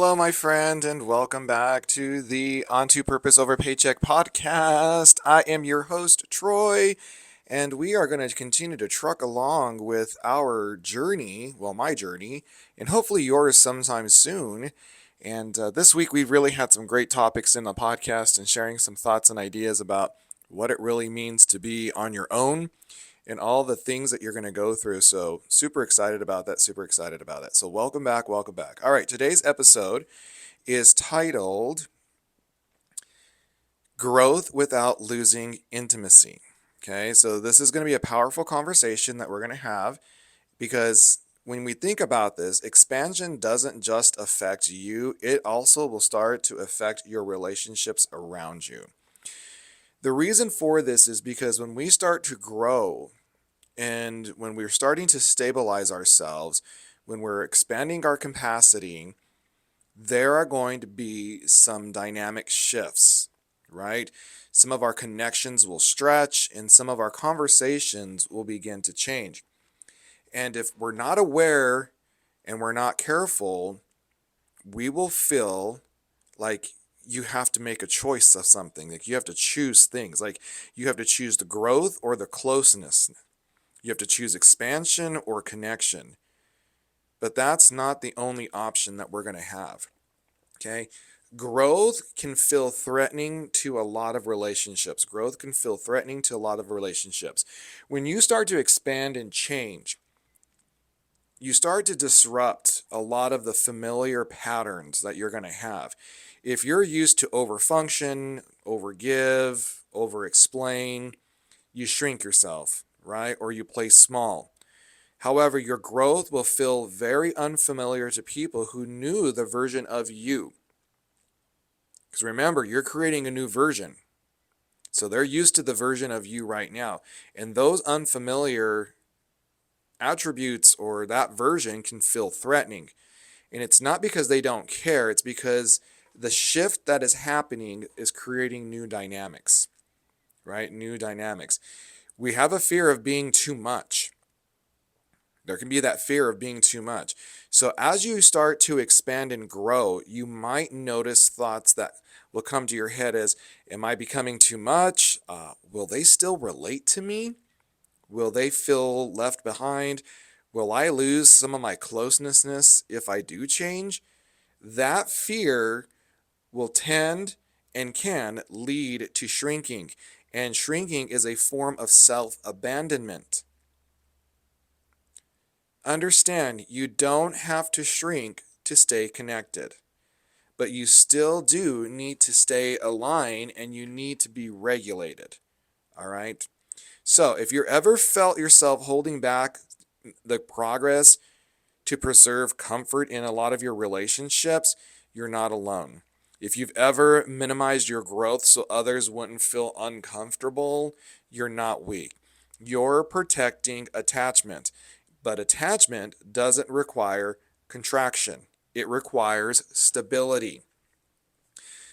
Hello, my friend, and welcome back to the Onto Purpose Over Paycheck podcast. I am your host, Troy, and we are going to continue to truck along with our journey, well, my journey, and hopefully yours sometime soon. And this week, we've really had some great topics in the podcast and sharing some thoughts and ideas about what it really means to be on your own and all the things that you're going to go through. So, super excited about that. Super excited about it. So, welcome back. Welcome back. All right, today's episode is titled Growth Without Losing Intimacy. Okay, so this is going to be a powerful conversation that we're going to have because when we think about this, expansion doesn't just affect you, it also will start to affect your relationships around you. The reason for this is because when we start to grow, and when we're starting to stabilize ourselves, when we're expanding our capacity, there are going to be some dynamic shifts, right? Some of our connections will stretch and some of our conversations will begin to change. And if we're not aware and we're not careful, we will feel like you have to make a choice of something. Like you have to choose things. Like you have to choose the growth or the closeness. You have to choose expansion or connection. But that's not the only option that we're going to have. Okay? Growth can feel threatening to a lot of relationships. Growth can feel threatening to a lot of relationships. When you start to expand and change, you start to disrupt a lot of the familiar patterns that you're going to have. If you're used to overfunction, overgive, overexplain, you shrink yourself, right? Or you play small. However, your growth will feel very unfamiliar to people who knew the version of you. Because remember, you're creating a new version. So they're used to the version of you right now. And those unfamiliar attributes or that version can feel threatening. And it's not because they don't care, it's because the shift that is happening is creating new dynamics, right? New dynamics. We have a fear of being too much. There can be that fear of being too much. So as you start to expand and grow, you might notice thoughts that will come to your head as, am I becoming too much? Will they still relate to me? Will they feel left behind? Will I lose some of my closeness if I do change? That fear will tend and can lead to shrinking. And shrinking is a form of self-abandonment. Understand, you don't have to shrink to stay connected, but you still do need to stay aligned and you need to be regulated. All right? So, if you're ever felt yourself holding back the progress to preserve comfort in a lot of your relationships, you're not alone. If you've ever minimized your growth so others wouldn't feel uncomfortable, you're not weak. You're protecting attachment. But attachment doesn't require contraction, it requires stability.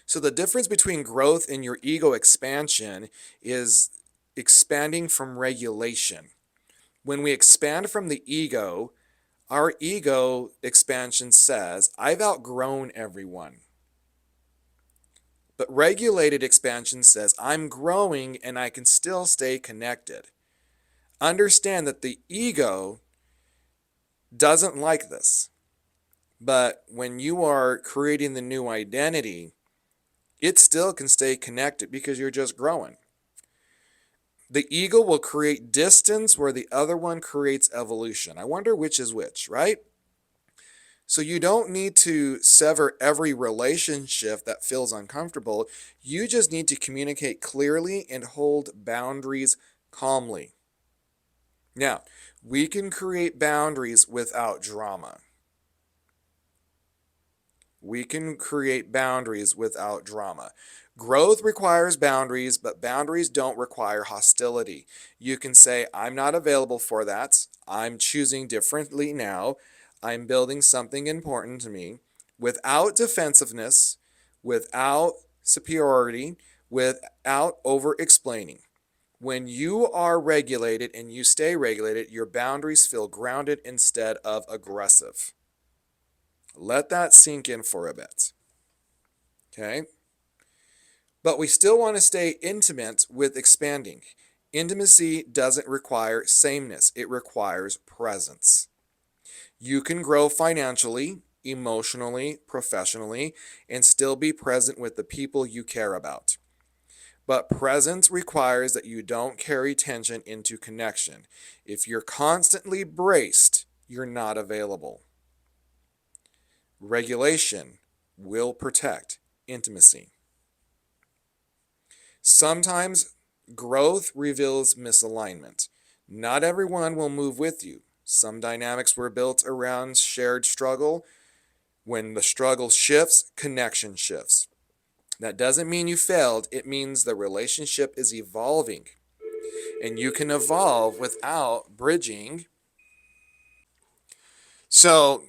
So, the difference between growth and your ego expansion is expanding from regulation. When we expand from the ego, our ego expansion says, I've outgrown everyone. But regulated expansion says, I'm growing and I can still stay connected. Understand that the ego doesn't like this. But when you are creating the new identity, it still can stay connected because you're just growing. The ego will create distance where the other one creates evolution. I wonder which is which, right? So you don't need to sever every relationship that feels uncomfortable. You just need to communicate clearly and hold boundaries calmly. Now, we can create boundaries without drama. We can create boundaries without drama. Growth requires boundaries, but boundaries don't require hostility. You can say, I'm not available for that. I'm choosing differently now. I'm building something important to me without defensiveness, without superiority, without over explaining. When you are regulated and you stay regulated, your boundaries feel grounded instead of aggressive. Let that sink in for a bit. Okay? But we still want to stay intimate with expanding. Intimacy doesn't require sameness, it requires presence. You can grow financially, emotionally, professionally, and still be present with the people you care about. But presence requires that you don't carry tension into connection. If you're constantly braced, you're not available. Regulation will protect intimacy. Sometimes growth reveals misalignment. Not everyone will move with you. Some dynamics were built around shared struggle. When the struggle shifts, connection shifts. That doesn't mean you failed, it means the relationship is evolving. And you can evolve without bridging. So,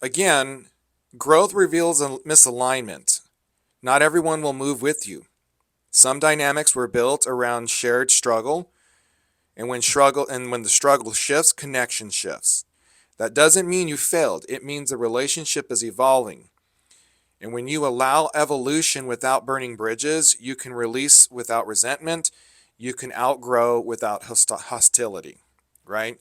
again, growth reveals a misalignment. Not everyone will move with you. Some dynamics were built around shared struggle, and when the struggle shifts, connection shifts. That doesn't mean you failed. It means the relationship is evolving. And when you allow evolution without burning bridges, you can release without resentment, you can outgrow without hostility, right?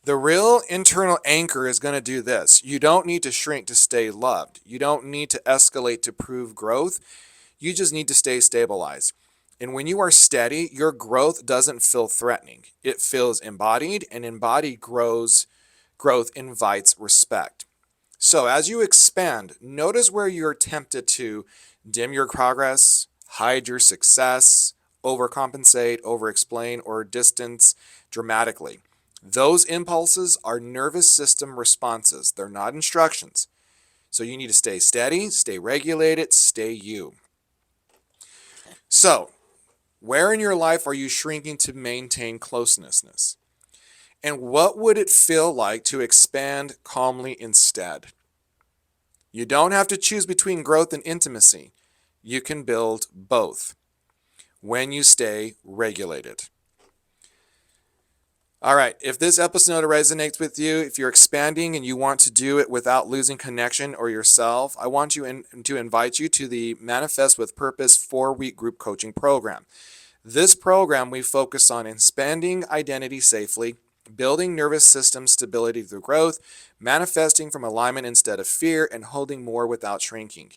The real internal anchor is going to do this. You don't need to shrink to stay loved. You don't need to escalate to prove growth. You just need to stay stabilized. And when you are steady, your growth doesn't feel threatening. It feels embodied, and embodied growth invites respect. So as you expand, notice where you're tempted to dim your progress, hide your success, overcompensate, overexplain, or distance dramatically. Those impulses are nervous system responses. They're not instructions. So you need to stay steady, stay regulated, stay you. So, where in your life are you shrinking to maintain closeness? And what would it feel like to expand calmly instead? You don't have to choose between growth and intimacy. You can build both when you stay regulated. All right, if this episode resonates with you, if you're expanding and you want to do it without losing connection or yourself, I want to invite you to the Manifest with Purpose 4-week group coaching program. This program, we focus on expanding identity safely, building nervous system stability through growth, manifesting from alignment instead of fear, and holding more without shrinking.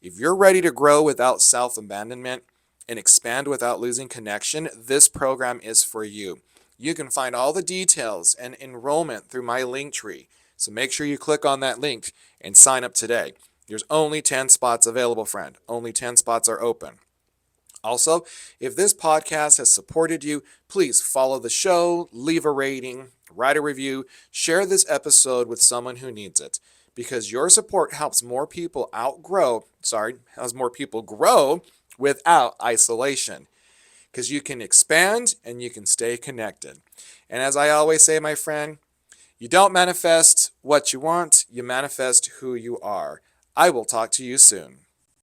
If you're ready to grow without self-abandonment and expand without losing connection, this program is for you. You can find all the details and enrollment through my link tree. So make sure you click on that link and sign up today. There's only 10 spots available, friend. Only 10 spots are open. Also, if this podcast has supported you, please follow the show, leave a rating, write a review, share this episode with someone who needs it. Because your support helps more people grow without isolation. Because you can expand and you can stay connected. And as I always say, my friend, you don't manifest what you want, you manifest who you are. I will talk to you soon.